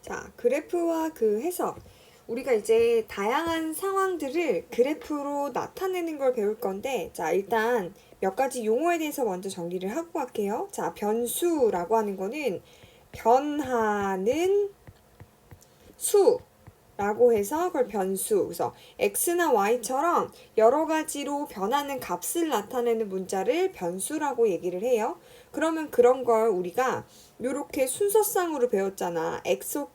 자, 그래프와 그 해석. 우리가 이제 다양한 상황들을 그래프로 나타내는 걸 배울 건데, 자, 일단 몇 가지 용어에 대해서 먼저 정리를 하고 갈게요. 자, 변수라고 하는 거는 변하는 수라고 해서 그걸 변수. 그래서 x나 y처럼 여러 가지로 변하는 값을 나타내는 문자를 변수라고 얘기를 해요. 그러면 그런 걸 우리가 요렇게 순서상으로 배웠잖아. x,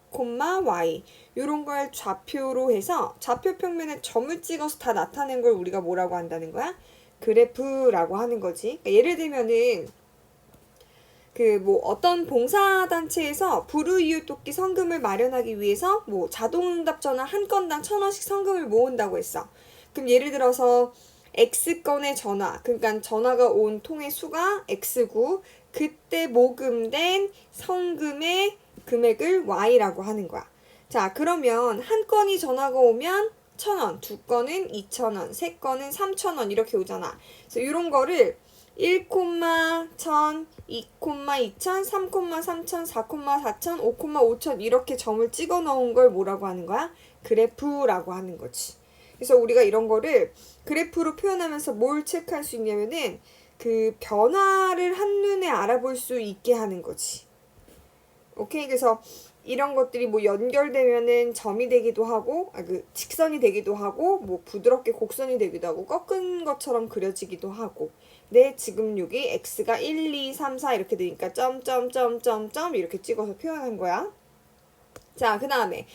y 요런 걸 좌표로 해서 좌표 평면에 점을 찍어서 다 나타낸 걸 우리가 뭐라고 한다는 거야? 그래프라고 하는 거지. 그러니까 예를 들면은 어떤 봉사단체에서 불우이웃돕기 성금을 마련하기 위해서 자동응답 전화 한 건당 1,000원씩 성금을 모은다고 했어. 그럼 예를 들어서 X건의 전화, 그러니까 전화가 온 통의 수가 X고 그때 모금된 성금의 금액을 Y라고 하는 거야. 자, 그러면 한 건이 전화가 오면 1,000원, 두 건은 2,000원, 세 건은 3,000원 이렇게 오잖아. 그래서 이런 거를 1,1000, 2,2000, 3,3000, 4,4000, 5,5000 이렇게 점을 찍어 넣은 걸 뭐라고 하는 거야? 그래프라고 하는 거지. 그래서 우리가 이런 거를 그래프로 표현하면서 뭘 체크할 수 있냐면은 그 변화를 한눈에 알아볼 수 있게 하는 거지. 오케이? 그래서 이런 것들이 연결되면은 점이 되기도 하고, 직선이 되기도 하고, 부드럽게 곡선이 되기도 하고, 꺾은 것처럼 그려지기도 하고. 네, 지금 여기 x가 1, 2, 3, 4 이렇게 되니까 점점점점점 이렇게 찍어서 표현한 거야. 자, 그 다음에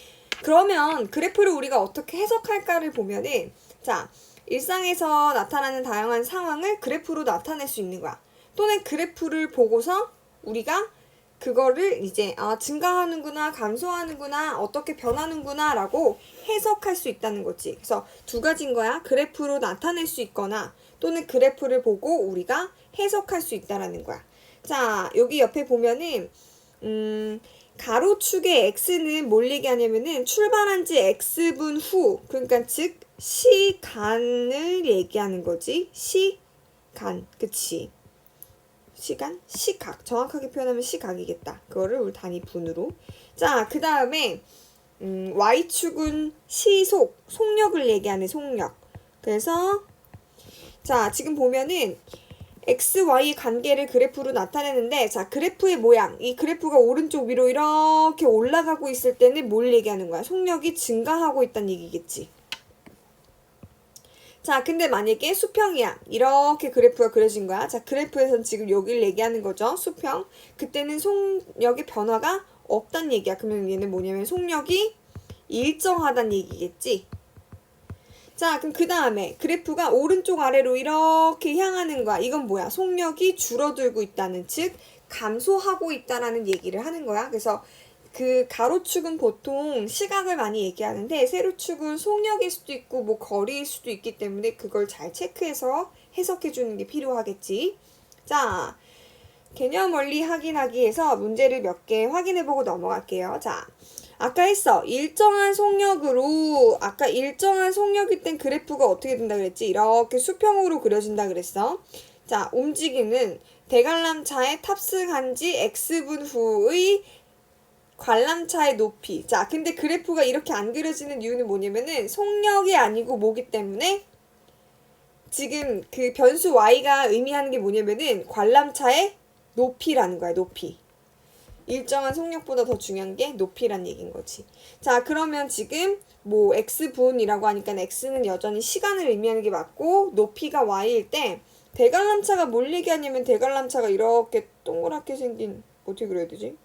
그러면 그래프를 우리가 어떻게 해석할까를 보면은 자, 일상에서 나타나는 다양한 상황을 그래프로 나타낼 수 있는 거야. 또는 그래프를 보고서 우리가 그거를 이제 증가하는구나, 감소하는구나, 어떻게 변하는구나 라고 해석할 수 있다는 거지. 그래서 두 가지인 거야. 그래프로 나타낼 수 있거나 또는 그래프를 보고 우리가 해석할 수 있다라는 거야. 자, 여기 옆에 보면은 가로축의 x는 뭘 얘기하냐면은 출발한 지 x분 후, 그러니까 즉 시간을 얘기하는 거지. 시간, 그치? 시간? 시각. 정확하게 표현하면 시각이겠다. 그거를 우리 단위 분으로. 자, 그 다음에 y축은 시속, 속력을 얘기하는 속력. 그래서 자, 지금 보면은 x, y 관계를 그래프로 나타내는데 자, 그래프의 모양. 이 그래프가 오른쪽 위로 이렇게 올라가고 있을 때는 뭘 얘기하는 거야? 속력이 증가하고 있다는 얘기겠지. 자, 근데 만약에 수평이야. 이렇게 그래프가 그려진 거야. 자, 그래프에선 지금 여기를 얘기하는 거죠. 수평. 그때는 속력의 변화가 없단 얘기야. 그러면 얘는 뭐냐면 속력이 일정하단 얘기겠지. 자, 그럼 그 다음에 그래프가 오른쪽 아래로 이렇게 향하는 거야. 이건 뭐야? 속력이 줄어들고 있다는, 즉 감소하고 있다라는 얘기를 하는 거야. 그래서 그 가로축은 보통 시각을 많이 얘기하는데 세로축은 속력일 수도 있고 거리일 수도 있기 때문에 그걸 잘 체크해서 해석해 주는 게 필요하겠지. 자, 개념 원리 확인하기 위해서 문제를 몇 개 확인해 보고 넘어갈게요. 자, 아까 했어. 일정한 속력일 땐 그래프가 어떻게 된다 그랬지? 이렇게 수평으로 그려진다 그랬어. 자, 움직이는 대관람차에 탑승한 지 X분 후의 관람차의 높이. 자, 근데 그래프가 이렇게 안 그려지는 이유는 뭐냐면은 속력이 아니고 뭐기 때문에 지금 그 변수 y가 의미하는 게 뭐냐면은 관람차의 높이라는 거야, 높이. 일정한 속력보다 더 중요한 게 높이란 얘기인 거지. 자, 그러면 지금 x분이라고 하니까 x는 여전히 시간을 의미하는 게 맞고 높이가 y일 때 대관람차가 뭘 얘기하냐면 대관람차가 이렇게 동그랗게 생긴, 어떻게 그려야 되지?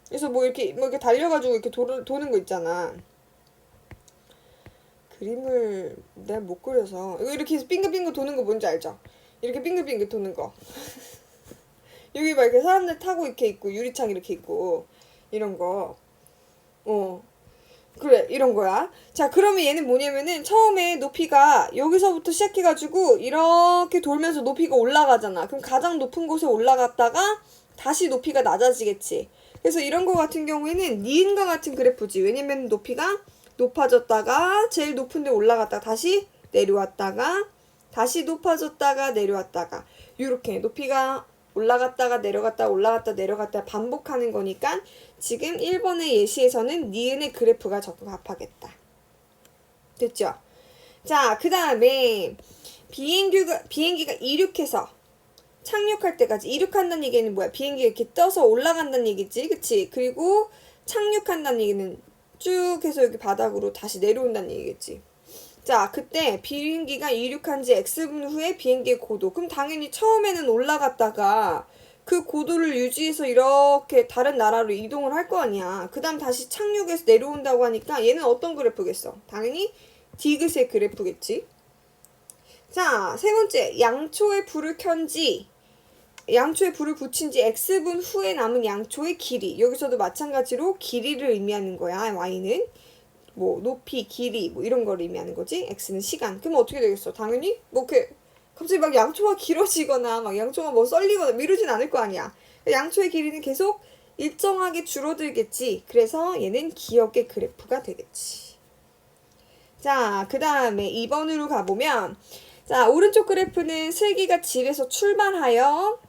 그래서 이렇게 달려가지고 이렇게 도는 거 있잖아. 그림을 내가 못 그려서 이렇게 해서 빙글빙글 도는 거 뭔지 알죠? 이렇게 빙글빙글 도는 거. 여기 막 이렇게 사람들 타고 이렇게 있고 유리창 이렇게 있고 이런 거. 그래, 이런 거야. 자, 그러면 얘는 뭐냐면은 처음에 높이가 여기서부터 시작해가지고 이렇게 돌면서 높이가 올라가잖아. 그럼 가장 높은 곳에 올라갔다가 다시 높이가 낮아지겠지. 그래서 이런 거 같은 경우에는 니은과 같은 그래프지. 왜냐면 높이가 높아졌다가 제일 높은 데 올라갔다가 다시 내려왔다가 다시 높아졌다가 내려왔다가 이렇게 높이가 올라갔다가 내려갔다 올라갔다 내려갔다 반복하는 거니까 지금 1번의 예시에서는 니은의 그래프가 적합하겠다. 됐죠? 자, 그 다음에 비행기가 이륙해서 착륙할 때까지, 이륙한다는 얘기는 뭐야? 비행기가 이렇게 떠서 올라간다는 얘기지, 그치? 그리고 착륙한다는 얘기는 쭉 해서 여기 바닥으로 다시 내려온다는 얘기겠지. 자, 그때 비행기가 이륙한 지 X분 후에 비행기의 고도. 그럼 당연히 처음에는 올라갔다가 그 고도를 유지해서 이렇게 다른 나라로 이동을 할 거 아니야. 그 다음 다시 착륙해서 내려온다고 하니까 얘는 어떤 그래프겠어? 당연히 디귿의 그래프겠지. 자, 세 번째. 양초에 불을 붙인 지 X분 후에 남은 양초의 길이. 여기서도 마찬가지로 길이를 의미하는 거야, Y는. 뭐, 높이, 길이, 뭐, 이런 걸 의미하는 거지. X는 시간. 그럼 어떻게 되겠어? 당연히, 뭐, 갑자기 막 양초가 길어지거나, 막 양초가 뭐 썰리거나, 이러진 않을 거 아니야. 양초의 길이는 계속 일정하게 줄어들겠지. 그래서 얘는 기역의 그래프가 되겠지. 자, 그 다음에 2번으로 가보면, 자, 오른쪽 그래프는 슬기가 집에서 출발하여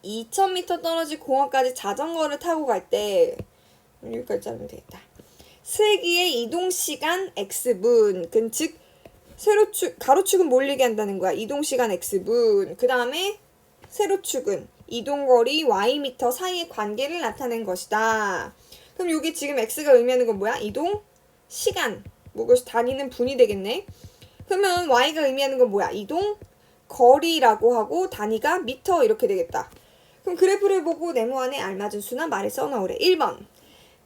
2000m 떨어진 공원까지 자전거를 타고 갈 때, 여기까지 자르면 되겠다. 슬기의 이동시간 X분, 즉 가로축은 몰리게 한다는 거야. 이동시간 X분. 그 다음에 세로축은 이동거리 Ym 사이의 관계를 나타낸 것이다. 그럼 여기 지금 X가 의미하는 건 뭐야? 이동시간. 뭐 그것이 다니는 분이 되겠네. 그러면 Y가 의미하는 건 뭐야? 이동거리라고 하고 단위가 미터 이렇게 되겠다. 그럼 그래프를 보고 네모안에 알맞은 수나 말을 써넣으래. 1번.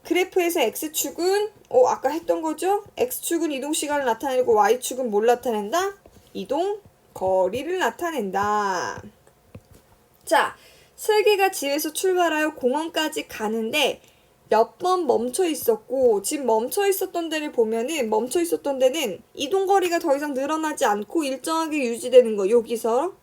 그래프에서 X축은 아까 했던 거죠? X축은 이동시간을 나타내고 Y축은 뭘 나타낸다? 이동거리를 나타낸다. 자, 슬기가 집에서 출발하여 공원까지 가는데 몇 번 멈춰 있었고, 지금 멈춰 있었던 데를 보면은 멈춰 있었던 데는 이동거리가 더 이상 늘어나지 않고 일정하게 유지되는 거. 여기서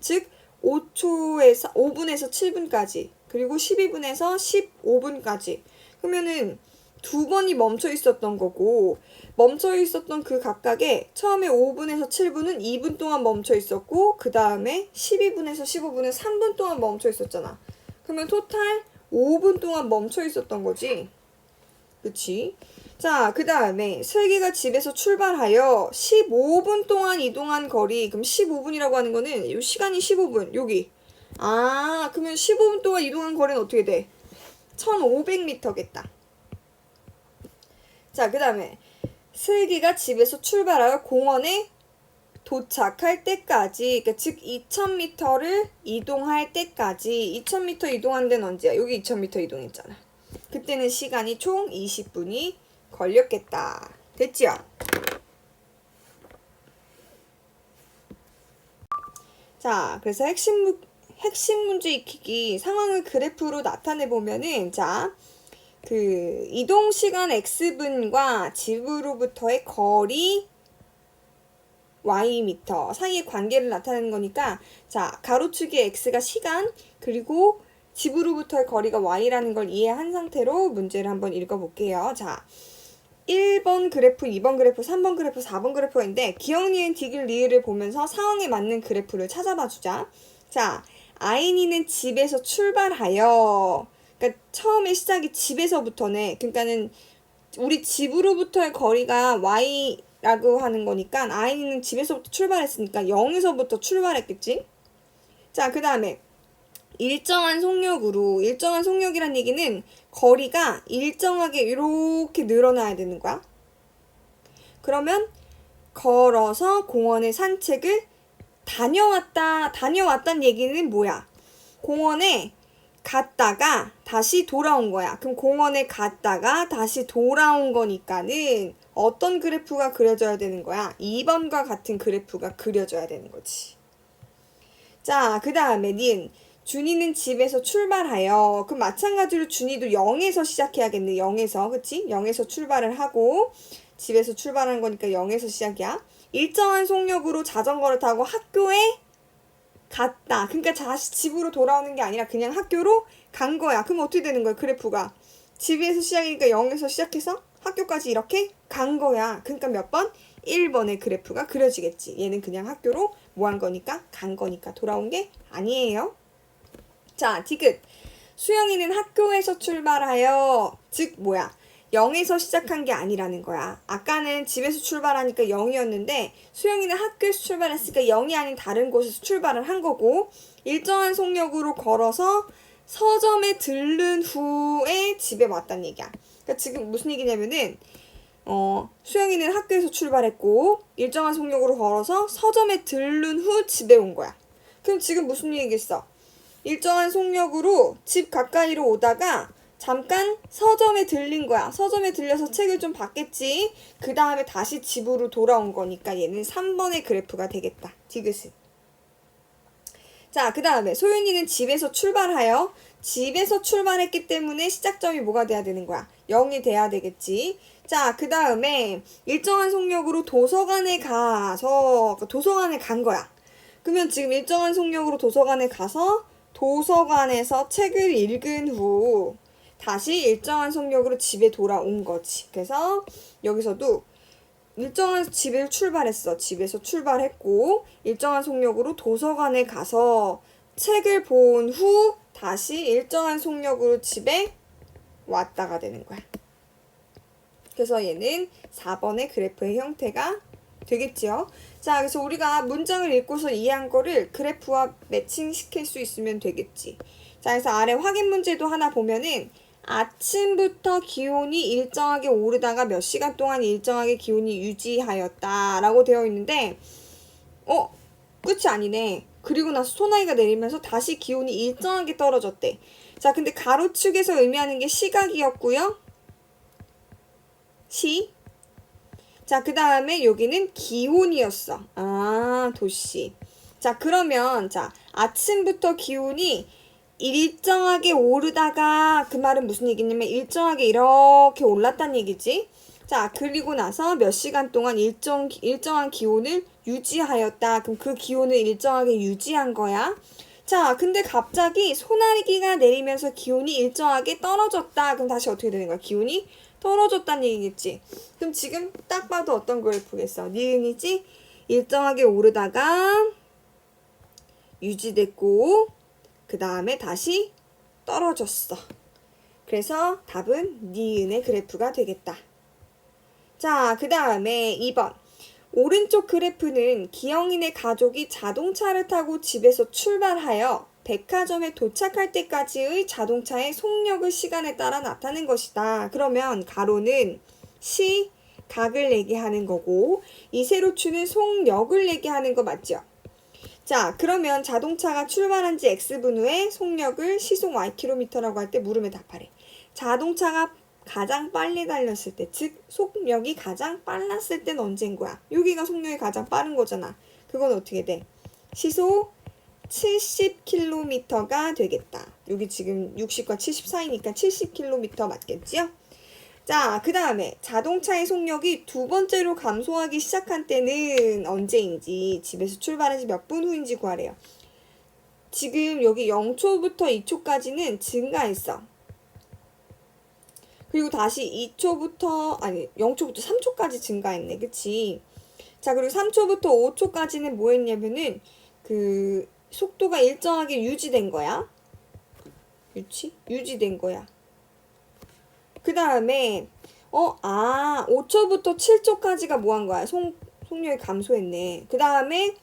즉 5분에서 7분까지 그리고 12분에서 15분까지. 그러면은 두 번이 멈춰 있었던 거고, 멈춰 있었던 그 각각에 처음에 5분에서 7분은 2분 동안 멈춰 있었고, 그 다음에 12분에서 15분은 3분 동안 멈춰 있었잖아. 그러면 토탈 5분 동안 멈춰 있었던 거지. 그치? 자, 그 다음에 슬기가 집에서 출발하여 15분 동안 이동한 거리. 그럼 15분이라고 하는 거는 이 시간이 15분. 여기. 그러면 15분 동안 이동한 거리는 어떻게 돼? 1500m겠다. 자, 그 다음에 슬기가 집에서 출발하여 공원에 도착할 때까지, 그러니까 즉 2000m를 이동할 때까지. 2000m 이동한 데는 언제야? 여기 2000m 이동했잖아. 그때는 시간이 총 20분이 걸렸겠다. 됐지요? 자, 그래서 핵심 문제 익히기 상황을 그래프로 나타내 보면은, 자, 그 이동시간 X분과 집으로부터의 거리 Ym 사이의 관계를 나타내는 거니까, 자, 가로축의 X가 시간, 그리고 집으로부터의 거리가 Y라는 걸 이해한 상태로 문제를 한번 읽어볼게요. 자, 1번 그래프, 2번 그래프, 3번 그래프, 4번 그래프가 있는데, 기역, 니은, 디귿, 리을을 보면서 상황에 맞는 그래프를 찾아봐 주자. 자, 아인이는 집에서 출발하여, 그러니까 처음에 시작이 집에서부터네. 그러니까는 우리 집으로부터의 거리가 Y라고 하는 거니까 아인이는 집에서부터 출발했으니까 0에서부터 출발했겠지? 자, 그 다음에 일정한 속력이란 얘기는 거리가 일정하게 이렇게 늘어나야 되는 거야. 그러면 걸어서 공원에 산책을 다녀왔다는 얘기는 뭐야? 공원에 갔다가 다시 돌아온 거야. 그럼 공원에 갔다가 다시 돌아온 거니까는 어떤 그래프가 그려져야 되는 거야? 2번과 같은 그래프가 그려져야 되는 거지. 자, 그 다음에 니은. 준이는 집에서 출발하여. 그럼 마찬가지로 준이도 0에서 시작해야겠네. 0에서. 그치? 0에서 출발을 하고 집에서 출발하는 거니까 0에서 시작이야. 일정한 속력으로 자전거를 타고 학교에 갔다. 그러니까 다시 집으로 돌아오는 게 아니라 그냥 학교로 간 거야. 그럼 어떻게 되는 거야? 그래프가. 집에서 시작이니까 0에서 시작해서 학교까지 이렇게 간 거야. 그러니까 몇 번? 1번의 그래프가 그려지겠지. 얘는 그냥 학교로 뭐 한 거니까? 간 거니까 돌아온 게 아니에요. 자, 디귿. 수영이는 학교에서 출발하여. 즉 뭐야? 0에서 시작한 게 아니라는 거야. 아까는 집에서 출발하니까 0이었는데 수영이는 학교에서 출발했으니까 0이 아닌 다른 곳에서 출발을 한 거고, 일정한 속력으로 걸어서 서점에 들른 후에 집에 왔다는 얘기야. 그러니까 지금 무슨 얘기냐면은 수영이는 학교에서 출발했고 일정한 속력으로 걸어서 서점에 들른 후 집에 온 거야. 그럼 지금 무슨 얘기겠어? 일정한 속력으로 집 가까이로 오다가 잠깐 서점에 들린 거야. 서점에 들려서 책을 좀 봤겠지. 그 다음에 다시 집으로 돌아온 거니까 얘는 3번의 그래프가 되겠다. 디귿은. 자, 그 다음에 소윤이는 집에서 출발하여. 집에서 출발했기 때문에 시작점이 뭐가 돼야 되는 거야? 0이 돼야 되겠지. 자, 그 다음에 일정한 속력으로 도서관에 가서 도서관에 간 거야. 그러면 지금 일정한 속력으로 도서관에 가서 도서관에서 책을 읽은 후 다시 일정한 속력으로 집에 돌아온 거지. 그래서 여기서도 일정한 집을 출발했어. 집에서 출발했고 일정한 속력으로 도서관에 가서 책을 본 후 다시 일정한 속력으로 집에 왔다가 되는 거야. 그래서 얘는 4번의 그래프의 형태가 되겠지요. 자, 그래서 우리가 문장을 읽고서 이해한 거를 그래프와 매칭시킬 수 있으면 되겠지. 자, 그래서 아래 확인 문제도 하나 보면은 아침부터 기온이 일정하게 오르다가 몇 시간 동안 일정하게 기온이 유지하였다 라고 되어 있는데 끝이 아니네. 그리고 나서 소나기가 내리면서 다시 기온이 일정하게 떨어졌대. 자, 근데 가로축에서 의미하는 게 시각이었고요. 시. 자, 그 다음에 여기는 기온이었어. 아, 도시. 자, 그러면 자, 아침부터 기온이 일정하게 오르다가 그 말은 무슨 얘기냐면 일정하게 이렇게 올랐다는 얘기지. 자, 그리고 나서 몇 시간 동안 일정한 기온을 유지하였다. 그럼 그 기온을 일정하게 유지한 거야. 자, 근데 갑자기 소나기가 내리면서 기온이 일정하게 떨어졌다. 그럼 다시 어떻게 되는 거야? 기온이 떨어졌다는 얘기겠지. 그럼 지금 딱 봐도 어떤 그래프겠어? 니은이지? 일정하게 오르다가 유지됐고 그 다음에 다시 떨어졌어. 그래서 답은 니은의 그래프가 되겠다. 자, 그 다음에 2번. 오른쪽 그래프는 기영이네 가족이 자동차를 타고 집에서 출발하여 백화점에 도착할 때까지의 자동차의 속력을 시간에 따라 나타낸 것이다. 그러면 가로는 시각을 얘기하는 거고 이 세로축은 속력을 얘기하는 거 맞죠? 자, 그러면 자동차가 출발한 지 X분 후에 속력을 시속 Ykm라고 할 때 물음에 답하래. 자동차가 가장 빨리 달렸을 때, 즉 속력이 가장 빨랐을 때는 언제인 거야? 여기가 속력이 가장 빠른 거잖아. 그건 어떻게 돼? 시속 70km가 되겠다. 여기 지금 60과 70 사이니까 70km 맞겠지요? 자, 그 다음에 자동차의 속력이 두 번째로 감소하기 시작한 때는 언제인지, 집에서 출발한 지 몇 분 후인지 구하래요. 지금 여기 0초부터 2초까지는 증가했어. 그리고 다시 0초부터 3초까지 증가했네. 그치? 자, 그리고 3초부터 5초까지는 뭐 했냐면은 그 속도가 일정하게 유지된 거야. 유지된 거야. 그 다음에 5초부터 7초까지가 뭐 한 거야? 속력이 감소했네. 그 다음에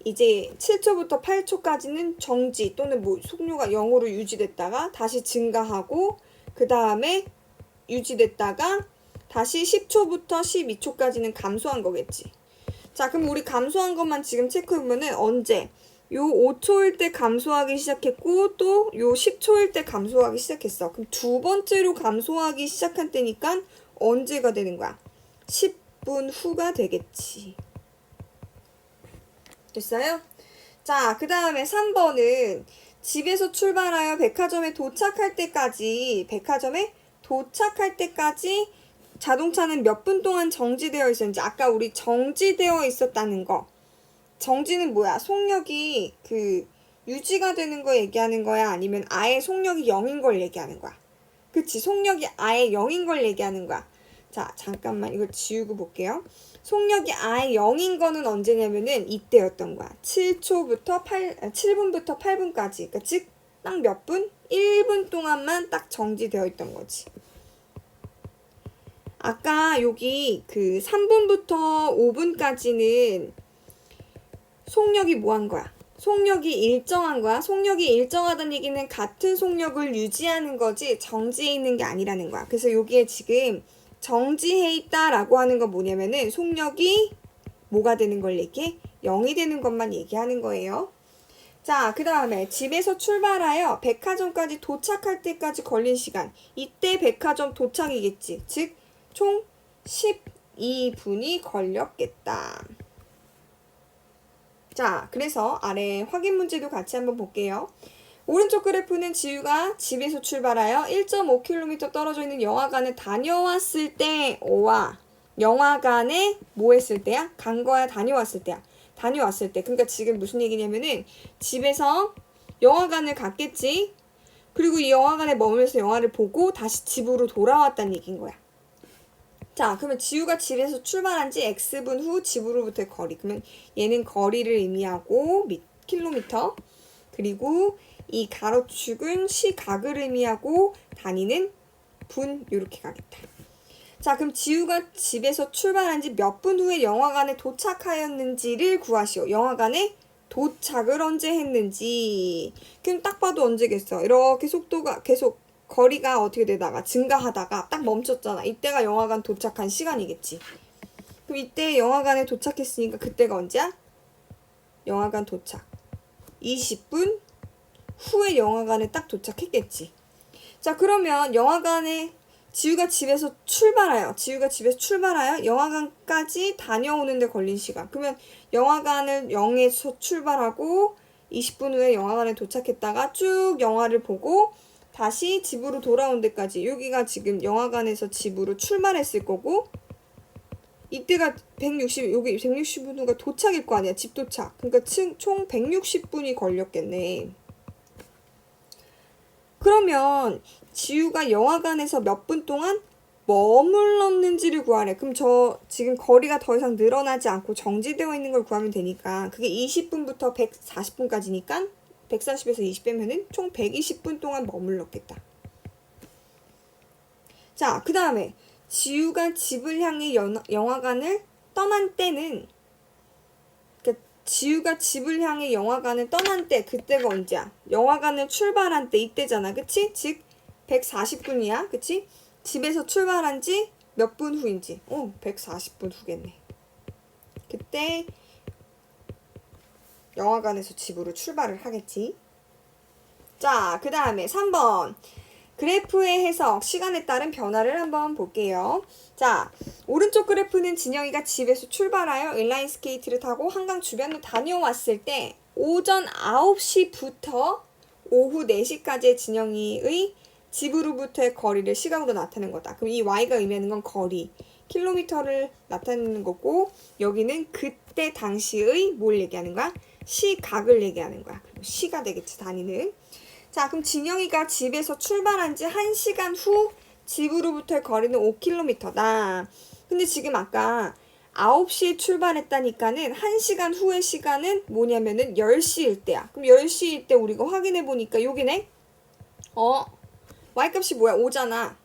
이제 7초부터 8초까지는 정지 또는 뭐 속도가 0으로 유지됐다가 다시 증가하고 그 다음에 유지됐다가 다시 10초부터 12초까지는 감소한 거겠지. 자, 그럼 우리 감소한 것만 지금 체크해보면은 언제? 요 5초일 때 감소하기 시작했고 또 요 10초일 때 감소하기 시작했어. 그럼 두 번째로 감소하기 시작한 때니까 언제가 되는 거야? 10분 후가 되겠지. 됐어요? 자, 그 다음에 3번은 집에서 출발하여 백화점에 도착할 때까지 자동차는 몇 분 동안 정지되어 있었는지, 아까 우리 정지되어 있었다는 거. 정지는 뭐야? 속력이 유지가 되는 거 얘기하는 거야? 아니면 아예 속력이 0인 걸 얘기하는 거야? 그치? 속력이 아예 0인 걸 얘기하는 거야. 자, 잠깐만 이걸 지우고 볼게요. 속력이 아예 0인 거는 언제냐면은 이때였던 거야. 7분부터 8분까지. 그러니까 즉 딱 몇 분? 1분 동안만 딱 정지되어 있던 거지. 아까 여기 그 3분부터 5분까지는 속력이 뭐 한 거야? 속력이 일정한 거야. 속력이 일정하다는 얘기는 같은 속력을 유지하는 거지 정지해 있는 게 아니라는 거야. 그래서 여기에 지금 정지해 있다라고 하는 건 뭐냐면은 속력이 뭐가 되는 걸 얘기해? 0이 되는 것만 얘기하는 거예요. 자, 그 다음에 집에서 출발하여 백화점까지 도착할 때까지 걸린 시간. 이때 백화점 도착이겠지. 즉, 총 12분이 걸렸겠다. 자, 그래서 아래 확인 문제도 같이 한번 볼게요. 오른쪽 그래프는 지우가 집에서 출발하여 1.5km 떨어져 있는 영화관에 다녀왔을 때와 영화관에 뭐 했을 때야? 간 거야? 다녀왔을 때야? 다녀왔을 때. 그러니까 지금 무슨 얘기냐면은 집에서 영화관을 갔겠지. 그리고 이 영화관에 머물면서 영화를 보고 다시 집으로 돌아왔다는 얘기인 거야. 자, 그러면 지우가 집에서 출발한 지 X분 후 집으로부터의 거리. 그러면 얘는 거리를 의미하고 킬로미터. 그리고 이 가로축은 시각을 의미하고 단위는 분 이렇게 가겠다. 자, 그럼 지우가 집에서 출발한 지 몇 분 후에 영화관에 도착하였는지를 구하시오. 영화관에 도착을 언제 했는지. 그럼 딱 봐도 언제겠어. 이렇게 속도가 계속 거리가 어떻게 되다가 증가하다가 딱 멈췄잖아. 이때가 영화관 도착한 시간이겠지. 그럼 이때 영화관에 도착했으니까 그때가 언제야? 영화관 도착. 20분 후에 영화관에 딱 도착했겠지. 자, 그러면 영화관에 지우가 집에서 출발하여 영화관까지 다녀오는데 걸린 시간. 그러면 영화관을 0에서 출발하고 20분 후에 영화관에 도착했다가 쭉 영화를 보고 다시 집으로 돌아온 데까지. 여기가 지금 영화관에서 집으로 출발했을 거고 이때가 여기 160분 후가 도착일 거 아니야. 집 도착. 그러니까 총 160분이 걸렸겠네. 그러면 지우가 영화관에서 몇 분 동안 머물렀는지를 구하래. 그럼 저 지금 거리가 더 이상 늘어나지 않고 정지되어 있는 걸 구하면 되니까 그게 20분부터 140분까지니까 140에서 20 빼면은 총 120분 동안 머물렀겠다. 자, 그 다음에 지우가 집을 향해 영화관을 떠난 때는 지우가 집을 향해 영화관을 떠난 때 그때가 언제야? 영화관을 출발한 때 이때잖아. 그치? 즉 140분이야. 그치? 집에서 출발한 지 몇 분 후인지. 140분 후겠네. 그때 영화관에서 집으로 출발을 하겠지. 자, 그 다음에 3번. 그래프의 해석, 시간에 따른 변화를 한번 볼게요. 자, 오른쪽 그래프는 진영이가 집에서 출발하여 인라인 스케이트를 타고 한강 주변을 다녀왔을 때 오전 9시부터 오후 4시까지의 진영이의 집으로부터의 거리를 시각으로 나타낸 거다. 그럼 이 y가 의미하는 건 거리, 킬로미터를 나타내는 거고 여기는 그때 당시의 뭘 얘기하는 거야? 시각을 얘기하는 거야. 그리고 시가 되겠지, 단위는. 자, 그럼 진영이가 집에서 출발한 지 1시간 후 집으로부터의 거리는 5km다. 근데 지금 아까 9시에 출발했다니까는 1시간 후의 시간은 뭐냐면은 10시일 때야. 그럼 10시일 때 우리가 확인해 보니까 여기네? y값이 뭐야? 5잖아.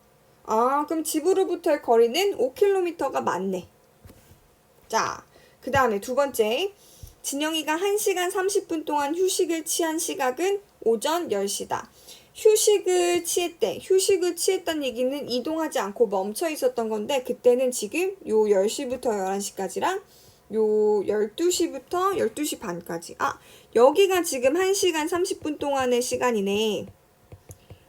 그럼 집으로부터의 거리는 5km가 맞네. 자, 그 다음에 두 번째. 진영이가 1시간 30분 동안 휴식을 취한 시각은 오전 10시다. 휴식을 취했다는 얘기는 이동하지 않고 멈춰 있었던 건데 그때는 지금 요 10시부터 11시까지랑 요 12시부터 12시 반까지. 여기가 지금 1시간 30분 동안의 시간이네.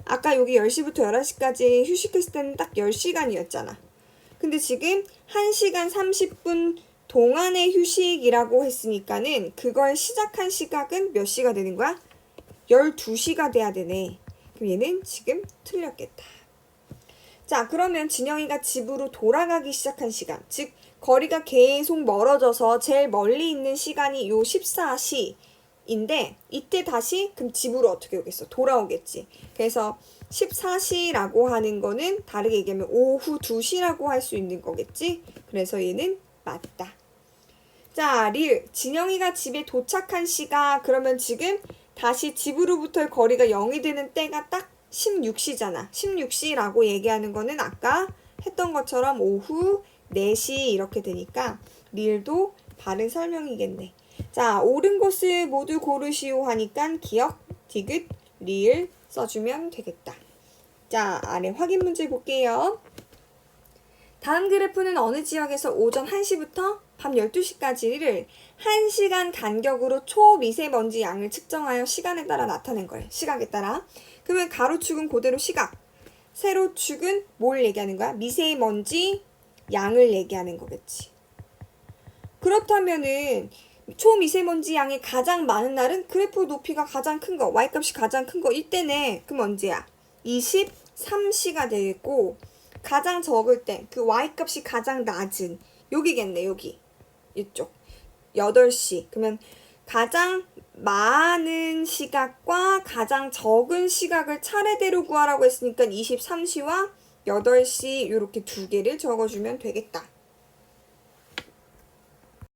아까 여기 10시부터 11시까지 휴식했을 때는 딱 10시간이었잖아. 근데 지금 1시간 30분 동안의 휴식이라고 했으니까는 그걸 시작한 시각은 몇 시가 되는 거야? 12시가 돼야 되네. 그럼 얘는 지금 틀렸겠다. 자, 그러면 진영이가 집으로 돌아가기 시작한 시간, 즉 거리가 계속 멀어져서 제일 멀리 있는 시간이 요 14시인데 이때 다시 그럼 집으로 어떻게 오겠어? 돌아오겠지. 그래서 14시라고 하는 거는 다르게 얘기하면 오후 2시라고 할 수 있는 거겠지. 그래서 얘는 맞다. 자, 진영이가 집에 도착한 시각, 그러면 지금 다시 집으로부터의 거리가 0이 되는 때가 딱 16시잖아. 16시라고 얘기하는 거는 아까 했던 것처럼 오후 4시 이렇게 되니까 리을도 바른 설명이겠네. 자, 옳은 것을 모두 고르시오 하니까 기억, 디귿, 리을 써주면 되겠다. 자, 아래 확인 문제 볼게요. 다음 그래프는 어느 지역에서 오전 1시부터 밤 12시까지를 1시간 간격으로 초미세먼지 양을 측정하여 시간에 따라 나타낸 거예요. 시각에 따라. 그러면 가로축은 그대로 시각, 세로축은 뭘 얘기하는 거야? 미세먼지 양을 얘기하는 거겠지. 그렇다면은 초미세먼지 양이 가장 많은 날은 그래프 높이가 가장 큰 거, y값이 가장 큰 거 이때네. 그럼 언제야? 23시가 되겠고, 가장 적을 때 그 y값이 가장 낮은 여기겠네. 여기 이쪽 8시. 그러면 가장 많은 시각과 가장 적은 시각을 차례대로 구하라고 했으니까 23시와 8시 이렇게 두 개를 적어주면 되겠다.